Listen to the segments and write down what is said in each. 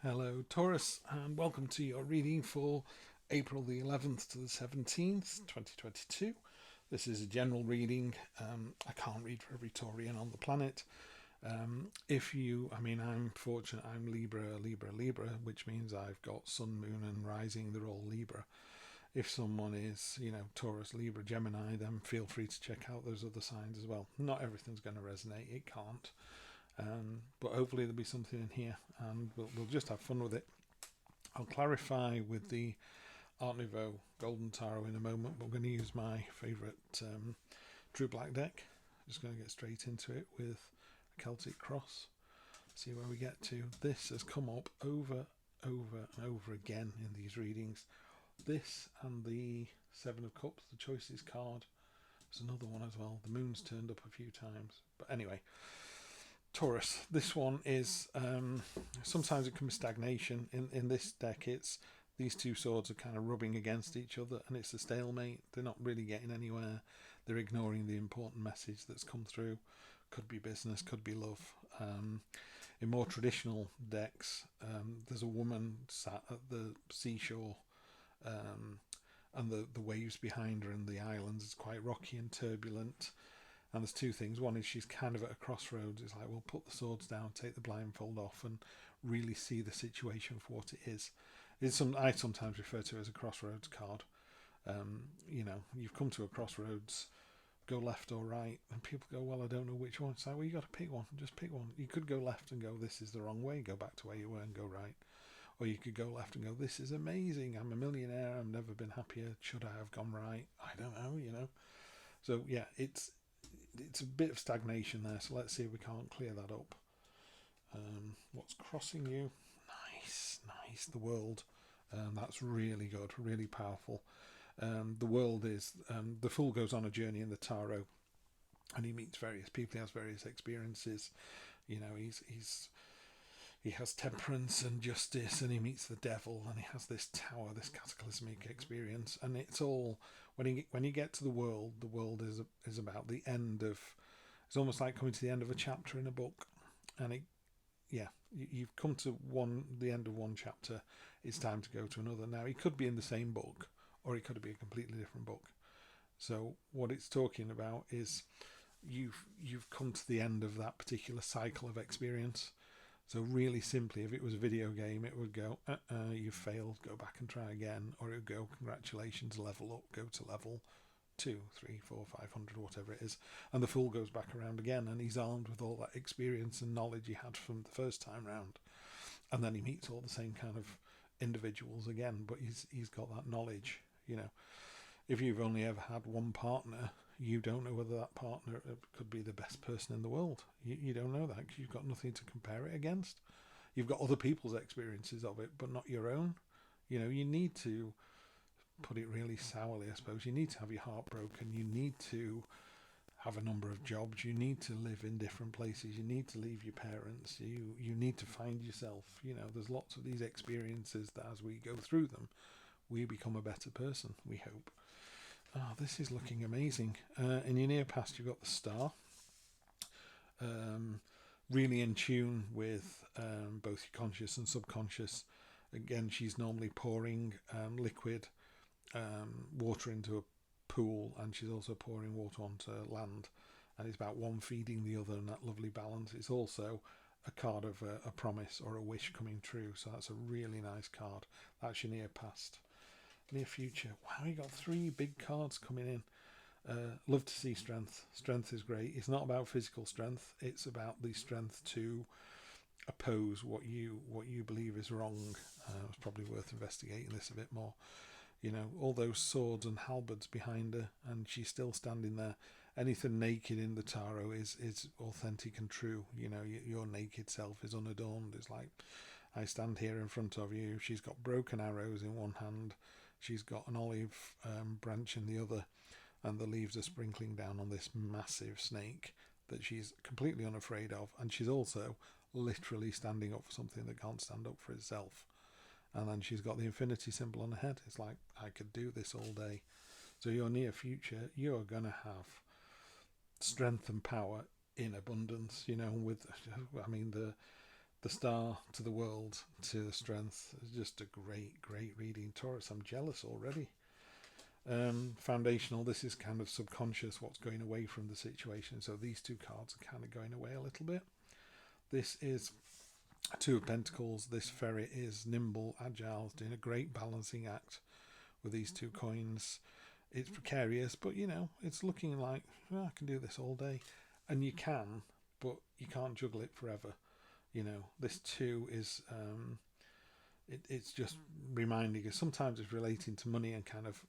Hello, Taurus, and welcome to your reading for April the 11th to the 17th, 2022. This is a general reading. I can't read for every Taurian on the planet. I'm fortunate, I'm Libra, which means I've got Sun, Moon, and Rising, they're all Libra. If someone is, Taurus, Libra, Gemini, then feel free to check out those other signs as well. Not everything's going to resonate, it can't. But hopefully there'll be something in here and we'll just have fun with it. I'll clarify with the Art Nouveau Golden Tarot in a moment, but I'm going to use my favourite True Black deck. Just going to get straight into it with a Celtic cross. See where we get to. This has come up over and over again in these readings. This and the Seven of Cups, the Choices card. There's another one as well. The moon's turned up a few times. But anyway, Taurus, this one is sometimes it can be stagnation. In this deck, it's these two swords are kind of rubbing against each other and it's a stalemate. They're not really getting anywhere. They're ignoring the important message that's come through. Could be business, could be love. In more traditional decks, there's a woman sat at the seashore and the waves behind her and the islands is quite rocky and turbulent. And there's two things. One is she's kind of at a crossroads. It's like, well, put the swords down, take the blindfold off, and really see the situation for what it is. I sometimes refer to it as a crossroads card. You've come to a crossroads, go left or right, and people go, well, I don't know which one. It's like, well, you got to pick one. Just pick one. You could go left and go, this is the wrong way. Go back to where you were and go right. Or you could go left and go, this is amazing. I'm a millionaire. I've never been happier. Should I have gone right? I don't know. So yeah, it's a bit of stagnation there, so let's see if we can't clear that up. What's crossing you? Nice. The world. That's really good, really powerful. The world is the Fool goes on a journey in the tarot, and he meets various people. He has various experiences. He has temperance and justice, and he meets the devil, and he has this tower, this cataclysmic experience, and it's all when you get to the world is about the end of. It's almost like coming to the end of a chapter in a book, and you've come to the end of one chapter. It's time to go to another. Now it could be in the same book, or it could be a completely different book. So what it's talking about is you've come to the end of that particular cycle of experience. So really simply, if it was a video game, it would go, you failed, go back and try again. Or it would go, congratulations, level up, go to level 2, 3, 4, 500, whatever it is. And the Fool goes back around again, and he's armed with all that experience and knowledge he had from the first time round. And then he meets all the same kind of individuals again, but he's got that knowledge. If you've only ever had one partner, you don't know whether that partner could be the best person in the world. You don't know that because you've got nothing to compare it against. You've got other people's experiences of it, but not your own. You need to put it really sourly, I suppose. You need to have your heart broken. You need to have a number of jobs. You need to live in different places. You need to leave your parents. You need to find yourself. There's lots of these experiences that as we go through them, we become a better person, we hope. Oh, this is looking amazing. In your near past, you've got the Star. Really in tune with both your conscious and subconscious. Again, she's normally pouring liquid water into a pool, and she's also pouring water onto land. And it's about one feeding the other, and that lovely balance. It's also a card of a promise or a wish coming true. So that's a really nice card. That's your near past. Near future. Wow, you got 3 big cards coming in. Love to see strength. Strength is great. It's not about physical strength. It's about the strength to oppose what you believe is wrong. It's probably worth investigating this a bit more. All those swords and halberds behind her, and she's still standing there. Anything naked in the tarot is authentic and true. Your naked self is unadorned. It's like, I stand here in front of you. She's got broken arrows in one hand. She's got an olive branch in the other, and the leaves are sprinkling down on this massive snake that she's completely unafraid of. And she's also literally standing up for something that can't stand up for itself. And then she's got the infinity symbol on her head. It's like, I could do this all day. So your near future, you're going to have strength and power in abundance. The the Star to the World to the Strength. It's just a great reading. Taurus, I'm jealous already. Foundational, this is kind of subconscious, what's going away from the situation. So these two cards are kind of going away a little bit. This is Two of Pentacles. This ferret is nimble, agile, doing a great balancing act with these two coins. It's precarious, but it's looking like, I can do this all day. And you can, but you can't juggle it forever. This two is it's just reminding us. Sometimes it's relating to money and kind of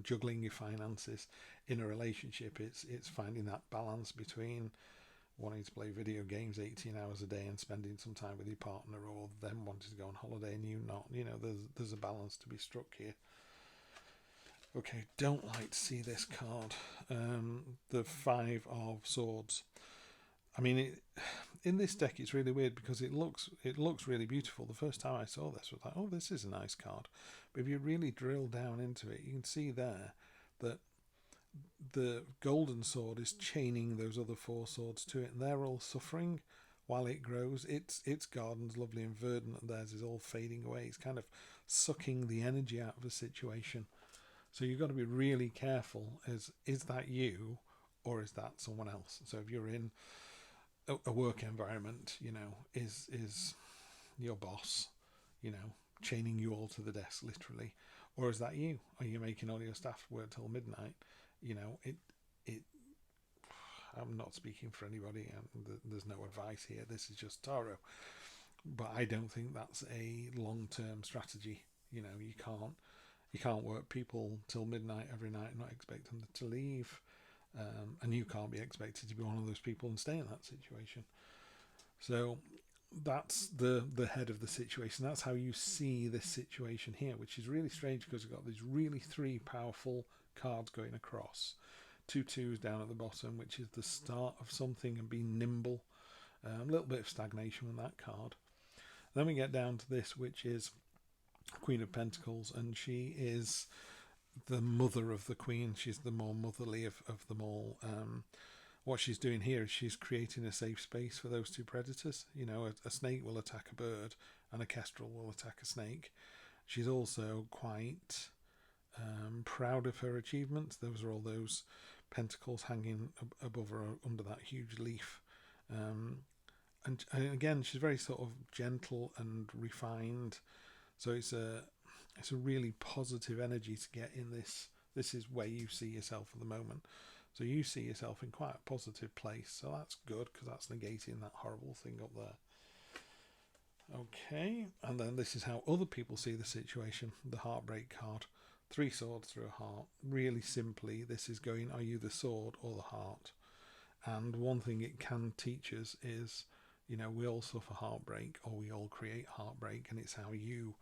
juggling your finances in a relationship. It's finding that balance between wanting to play video games 18 hours a day and spending some time with your partner, or them wanting to go on holiday and you not. There's a balance to be struck here. Okay, don't like to see this card. The Five of Swords. I mean, in this deck, it's really weird because it looks really beautiful. The first time I saw this, I was like, oh, this is a nice card. But if you really drill down into it, you can see there that the golden sword is chaining those other four swords to it, and they're all suffering while it grows. Its garden's lovely and verdant, and theirs is all fading away. It's kind of sucking the energy out of a situation. So you've got to be really careful. Is that you, or is that someone else? So if you're in a work environment, is your boss, chaining you all to the desk literally, or is that you? Are you making all your staff work till midnight? I'm not speaking for anybody, and there's no advice here. This is just tarot, but I don't think that's a long-term strategy. You can't work people till midnight every night and not expect them to leave. And you can't be expected to be one of those people and stay in that situation. So that's the head of the situation. That's how you see this situation here, which is really strange because we've got these really three powerful cards going across. Two twos down at the bottom, which is the start of something and being nimble. A little bit of stagnation with that card. Then we get down to this, which is Queen of Pentacles, and she is the mother of the queen. She's the more motherly of them all. What she's doing here is she's creating a safe space for those two predators. A snake will attack a bird and a kestrel will attack a snake. She's also quite proud of her achievements. Those are all those pentacles hanging above her under that huge leaf. And again, she's very sort of gentle and refined. So it's a really positive energy to get in this. This is where you see yourself at the moment. So you see yourself in quite a positive place. So that's good because that's negating that horrible thing up there. Okay, and then this is how other people see the situation. The Heartbreak card. 3 swords through a heart. Really simply, this is going, are you the sword or the heart? And one thing it can teach us is, we all suffer heartbreak, or we all create heartbreak, and it's how you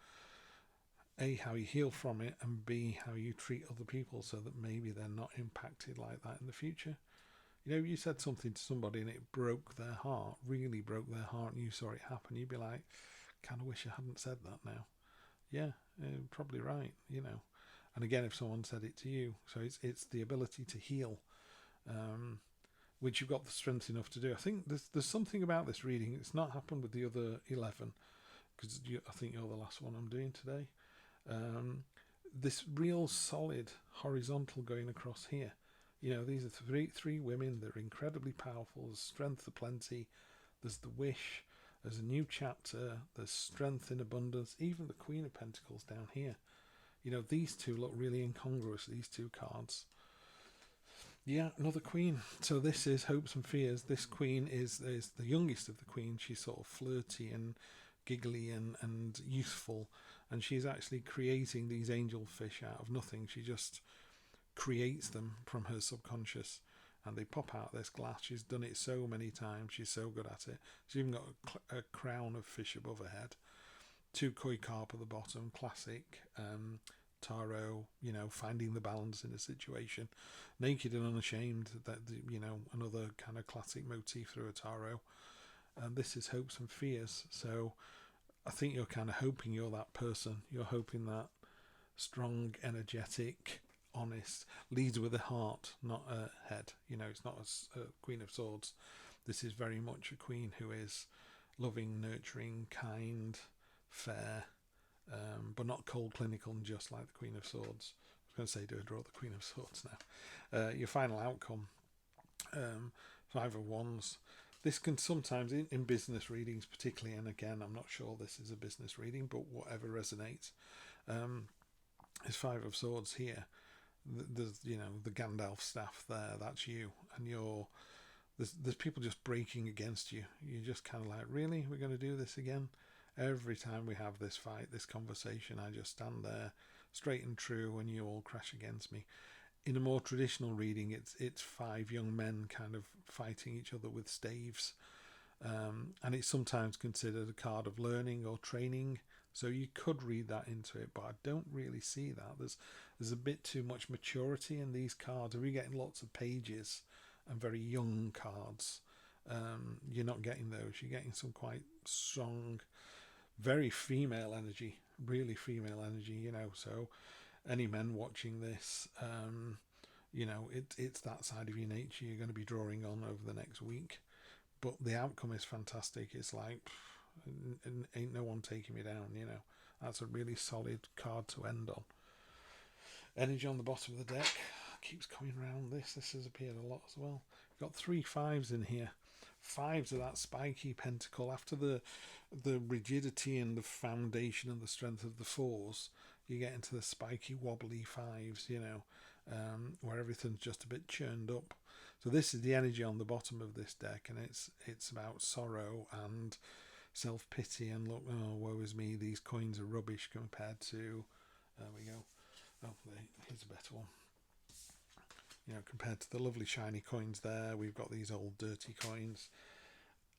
heal from it, and B, how you treat other people so that maybe they're not impacted like that in the future. You said something to somebody and it broke their heart, really broke their heart, and you saw it happen, you'd be like, kind of wish I hadn't said that now. Yeah, probably right, And again, if someone said it to you, so it's the ability to heal, which you've got the strength enough to do. I think there's something about this reading. It's not happened with the other 11, because I think you're the last one I'm doing today. This real solid horizontal going across here. These are three women. They're incredibly powerful. There's strength aplenty. There's the wish. There's a new chapter. There's strength in abundance. Even the Queen of Pentacles down here. These two look really incongruous, these two cards. Yeah, another queen. So this is Hopes and Fears. This queen is the youngest of the queens. She's sort of flirty and giggly and youthful. And she's actually creating these angel fish out of nothing. She just creates them from her subconscious. And they pop out this glass. She's done it so many times. She's so good at it. She's even got a crown of fish above her head. 2 koi carp at the bottom. Classic tarot, finding the balance in a situation. Naked and unashamed, that another kind of classic motif through a tarot. And this is Hopes and Fears. So I think you're kind of hoping you're that person. You're hoping that strong, energetic, honest, leads with a heart, not a head. It's not a Queen of Swords. This is very much a queen who is, loving, nurturing, kind, fair, but not cold, clinical, and just like the Queen of Swords. I was going to say, do I draw the Queen of Swords now? Your final outcome, Five of Wands. This can sometimes, in business readings particularly, and again, I'm not sure this is a business reading, but whatever resonates, is Five of Swords here. There's, the Gandalf staff there, that's you, and there's people just breaking against you. You're just kind of like, really, we're going to do this again? Every time we have this fight, this conversation, I just stand there straight and true and you all crash against me. In a more traditional reading, it's five young men kind of fighting each other with staves, and it's sometimes considered a card of learning or training, so you could read that into it, but I don't really see that. There's a bit too much maturity in these cards. If you're getting lots of pages and very young cards, you're not getting those. You're getting some quite strong, very female energy, really female energy, so any men watching this, it's that side of your nature you're going to be drawing on over the next week. But the outcome is fantastic. It's like, ain't no one taking me down, That's a really solid card to end on. Energy on the bottom of the deck keeps coming around this. This has appeared a lot as well. We've got 3 5s in here. 5s are that spiky pentacle. After the rigidity and the foundation and the strength of the 4s, you get into the spiky, wobbly 5s, where everything's just a bit churned up. So this is the energy on the bottom of this deck, and it's about sorrow and self-pity and look, oh, woe is me, these coins are rubbish compared to, there we go, oh, here's a better one. Compared to the lovely shiny coins there, we've got these old dirty coins.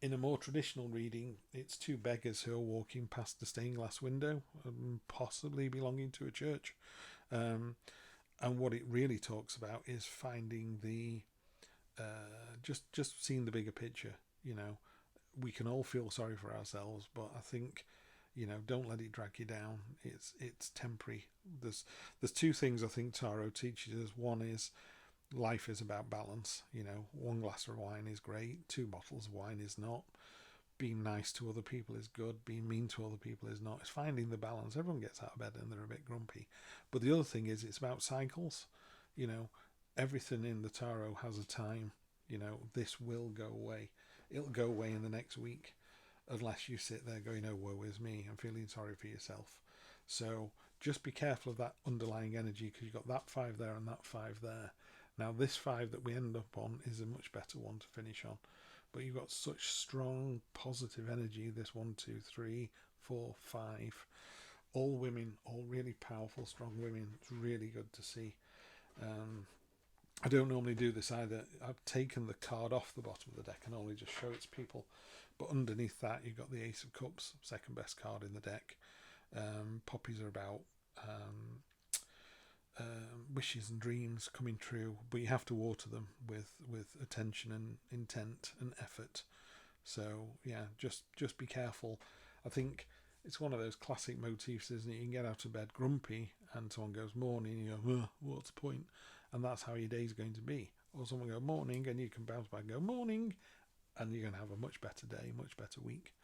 In a more traditional reading, it's 2 beggars who are walking past the stained glass window, possibly belonging to a church. And what it really talks about is finding the, just seeing the bigger picture. We can all feel sorry for ourselves, but I think, don't let it drag you down. It's temporary. There's 2 things I think Tarot teaches us. One is, life is about balance. 1 glass of wine is great, 2 bottles of wine is not. Being nice to other people is good, being mean to other people is not. It's finding the balance. Everyone gets out of bed and they're a bit grumpy. But the other thing is, it's about cycles. Everything in the tarot has a time. This will go away. It'll go away in the next week, unless you sit there going, oh, woe is me, and feeling sorry for yourself. So just be careful of that underlying energy, because you've got that 5 there and that 5 there. Now this 5 that we end up on is a much better one to finish on, but you've got such strong positive energy. This 1, 2, 3, 4, 5, all women, all really powerful, strong women. It's really good to see. I don't normally do this either. I've taken the card off the bottom of the deck and only just show it to people, but underneath that you've got the Ace of Cups, second best card in the deck. Poppies are about wishes and dreams coming true, but you have to water them with attention and intent and effort. So yeah, just be careful. I think it's one of those classic motifs, isn't it? You can get out of bed grumpy and someone goes morning and you go, what's the point? And that's how your day's going to be. Or someone go morning and you can bounce back and go morning, and you're going to have a much better day, much better week.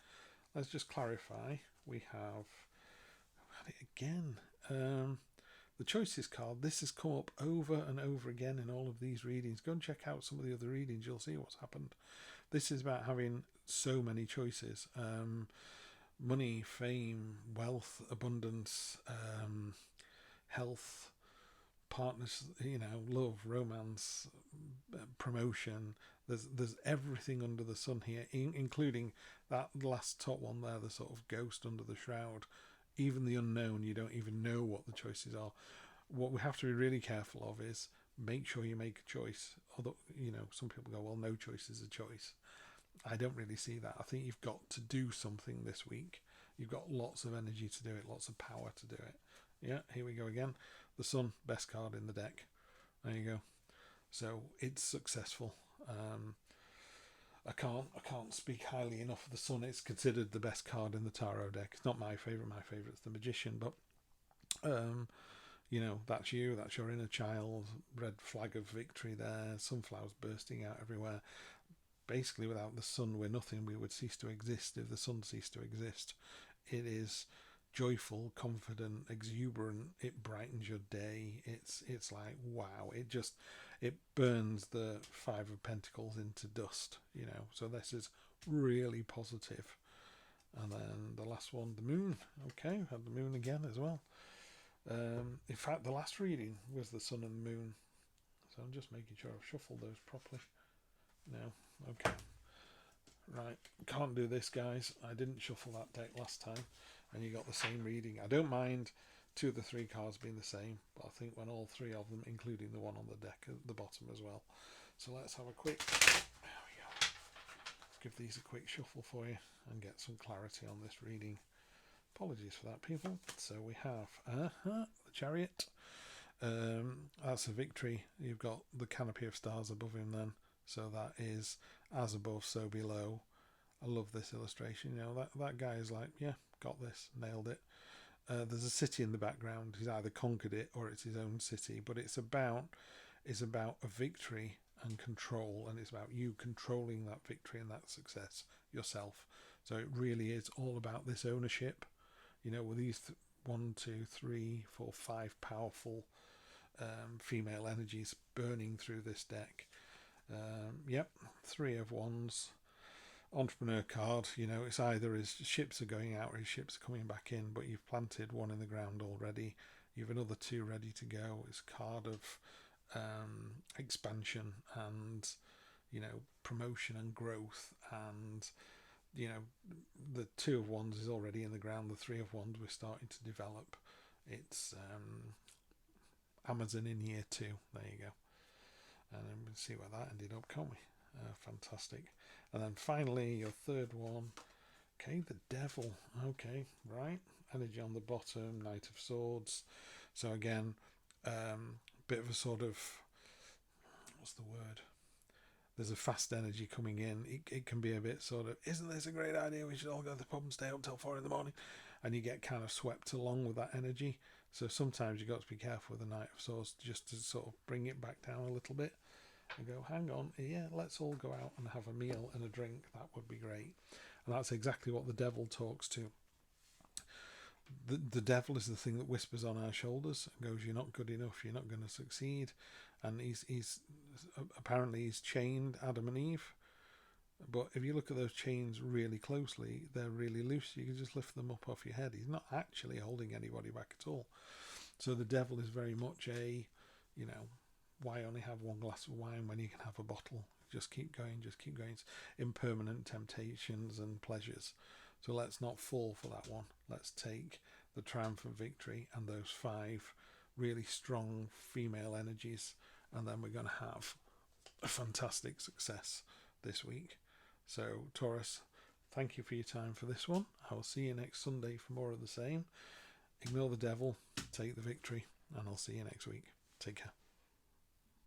Let's just clarify. We have had it again. The Choices card, this has come up over and over again in all of these readings. Go and check out some of the other readings, you'll see what's happened. This is about having so many choices. Money, fame, wealth, abundance, health, partners, love, romance, promotion. There's everything under the sun here, including that last top one there, the sort of ghost under the shroud. Even the unknown, you don't even know what the choices are. What we have to be really careful of is make sure you make a choice. Although, some people go, well, no choice is a choice. I don't really see that. I think you've got to do something this week. You've got lots of energy to do it, lots of power to do it. Yeah, here we go again. The Sun, best card in the deck. There you go. So it's successful. I can't speak highly enough of the Sun. It's considered the best card in the tarot deck. It's not my favourite. My favourite's the Magician, but that's you. That's your inner child. Red flag of victory there. Sunflowers bursting out everywhere. basically without the sun we're nothing. We would cease to exist if the sun ceased to exist. It is joyful, confident, exuberant. It brightens your day. It's like, wow. It burns the Five of Pentacles into dust, so this is really positive. And then the last one, the moon. Okay, we had the moon again as well. In fact, the last reading was the sun and the moon, so I'm just making sure I've shuffled those properly. No, okay. Right, can't do this, guys. I didn't shuffle that deck last time, and you got the same reading. I don't mind 2 of the 3 cards being the same, but I think when all 3 of them, including the one on the deck at the bottom as well. So let's have a quick, there we go. Let's give these a quick shuffle for you and get some clarity on this reading. Apologies for that, people. So we have the Chariot. That's a victory. You've got the canopy of stars above him then. So that is as above, so below. I love this illustration. That guy is like, yeah, got this, nailed it. There's a city in the background. He's either conquered it or it's his own city. But it's about a victory and control, and it's about you controlling that victory and that success yourself. So it really is all about this ownership. With these 1, 2, 3, 4, 5 powerful female energies burning through this deck. Yep, 3 of Wands, entrepreneur card. It's either his ships are going out or his ships are coming back in, but you've planted 1 in the ground already. You've another 2 ready to go. It's a card of expansion and promotion and growth, and the 2 of Wands is already in the ground. The 3 of Wands we're starting to develop. It's Amazon in year 2. There you go. And then we'll see where that ended up, can't we? Fantastic. And then finally, your 3rd one. Okay, the Devil. Okay, right. Energy on the bottom, Knight of Swords. So again, bit of a sort of, what's the word? There's a fast energy coming in. It can be a bit sort of, isn't this a great idea? We should all go to the pub and stay up till 4 in the morning. And you get kind of swept along with that energy. So sometimes you've got to be careful with the Knight of Swords just to sort of bring it back down a little bit and go, hang on, yeah, let's all go out and have a meal and a drink. That would be great. And that's exactly what the Devil talks to. The Devil is the thing that whispers on our shoulders and goes, you're not good enough, you're not going to succeed. And he's apparently he's chained Adam and Eve. But if you look at those chains really closely, they're really loose. You can just lift them up off your head. He's not actually holding anybody back at all. So the Devil is very much a, why only have 1 glass of wine when you can have a bottle? Just keep going, just keep going. It's impermanent temptations and pleasures. So let's not fall for that one. Let's take the triumphant victory and those 5 really strong female energies, and then we're going to have a fantastic success this week. So Taurus, thank you for your time for this one. I will see you next Sunday for more of the same. Ignore the Devil, take the victory, and I'll see you next week. Take care.